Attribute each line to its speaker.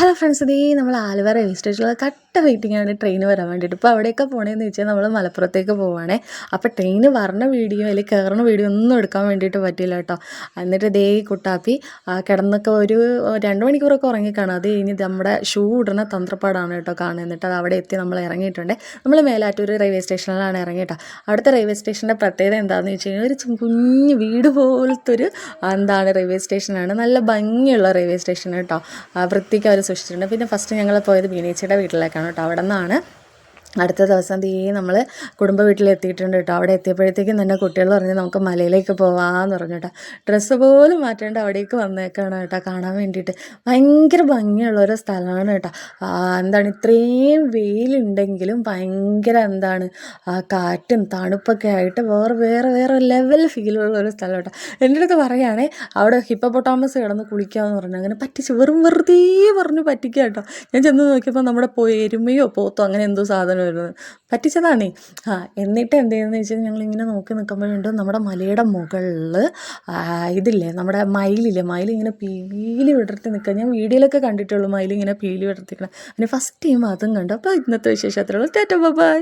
Speaker 1: Hello friends, ഇതേ നമ്മൾ Aluva railway സ്റ്റേഷനിൽ കട്ട വെയിറ്റിംഗ് ആണ് ട്രെയിൻ വരാൻ വേണ്ടിയിട്ട്. ഇപ്പോൾ അവിടെയൊക്കെ പോകണമെന്ന് വെച്ചാൽ നമ്മൾ മലപ്പുറത്തേക്ക് പോവുകയാണേ. അപ്പോൾ ട്രെയിൻ വരണ വീഡിയോ അല്ലെങ്കിൽ കയറുന്ന വീഡിയോ ഒന്നും എടുക്കാൻ വേണ്ടിയിട്ട് പറ്റില്ല കേട്ടോ. എന്നിട്ട് ഇതേ കുട്ടാപ്പി കിടന്നൊക്കെ ഒരു 2 മണിക്കൂറൊക്കെ ഉറങ്ങിക്കാണും. അത് കഴിഞ്ഞ് നമ്മുടെ ഷൂ ഇടുന്ന തന്ത്രപ്പാടാണ് കേട്ടോ കാണുന്നത്. എന്നിട്ട് അത് അവിടെ എത്തി നമ്മൾ ഇറങ്ങിയിട്ടുണ്ട്. നമ്മൾ മേലാറ്റൂർ റെയിൽവേ സ്റ്റേഷനിലാണ് ഇറങ്ങിയിട്ടോ. അവിടുത്തെ റെയിൽവേ സ്റ്റേഷൻ്റെ പ്രത്യേകത എന്താണെന്ന് വെച്ച് കഴിഞ്ഞാൽ ഒരു കുഞ്ഞ് വീട് പോലത്തെ ഒരു റെയിൽവേ സ്റ്റേഷനാണ്. നല്ല ഭംഗിയുള്ള റെയിൽവേ സ്റ്റേഷൻ കേട്ടോ. വൃത്തിക്ക് അവർ സൂക്ഷിച്ചിട്ടുണ്ട്. പിന്നെ ഫസ്റ്റ് ഞങ്ങൾ പോയത് ബീനേച്ചിയുടെ വീട്ടിലേക്കാണ് കേട്ടോ. അവിടെ നിന്നാണ് അടുത്ത ദിവസം നമ്മൾ കുടുംബ വീട്ടിലെത്തിയിട്ടുണ്ട് കേട്ടോ. അവിടെ എത്തിയപ്പോഴത്തേക്കും തന്നെ കുട്ടികൾ പറഞ്ഞ് നമുക്ക് മലയിലേക്ക് പോവാമെന്ന് പറഞ്ഞു കേട്ടോ. ഡ്രസ്സ് പോലും മാറ്റേണ്ട അവിടേക്ക് വന്നേക്കാണ് കേട്ടോ കാണാൻ വേണ്ടിയിട്ട്. ഭയങ്കര ഭംഗിയുള്ളൊരു സ്ഥലമാണ് കേട്ടോ. ഇത്രയും വെയിലുണ്ടെങ്കിലും ഭയങ്കര കാറ്റും തണുപ്പൊക്കെ ആയിട്ട് വേറെ ലെവൽ ഫീലുള്ളൊരു സ്ഥലം കേട്ടോ. എൻ്റെ അടുത്ത് പറയുകയാണേ അവിടെ ഹിപ്പോപ്പൊട്ടാമസ് കിടന്ന് കുളിക്കാമെന്ന് പറഞ്ഞു. അങ്ങനെ പറ്റിച്ച് വെറുതെ പറഞ്ഞ് പറ്റിക്കുക കേട്ടോ. ഞാൻ ചെന്ന് നോക്കിയപ്പോൾ നമ്മുടെ എരുമയോ പോത്തോ അങ്ങനെ എന്തോ സാധനം വരുന്നത് പറ്റിച്ചതാണേ. എന്നിട്ട് എന്ത് ചെയ്യുന്നതെന്ന് വെച്ചാൽ ഞങ്ങളിങ്ങനെ നോക്കി നിൽക്കുമ്പോഴുണ്ട് നമ്മുടെ മലയുടെ മുകളിൽ ഇതില്ലേ നമ്മുടെ മയിലിങ്ങനെ പീലി വിടർത്തി നിൽക്കുക. ഞാൻ വീഡിയോയിലൊക്കെ കണ്ടിട്ടുള്ളൂ മയിലിങ്ങനെ പീലി വിടർത്തിക്കണം. അങ്ങനെ ഫസ്റ്റ് ടൈം അതും കണ്ടു. അപ്പോൾ ഇന്നത്തെ വിശേഷത്തിലുള്ള ടാറ്റാ ബൈ.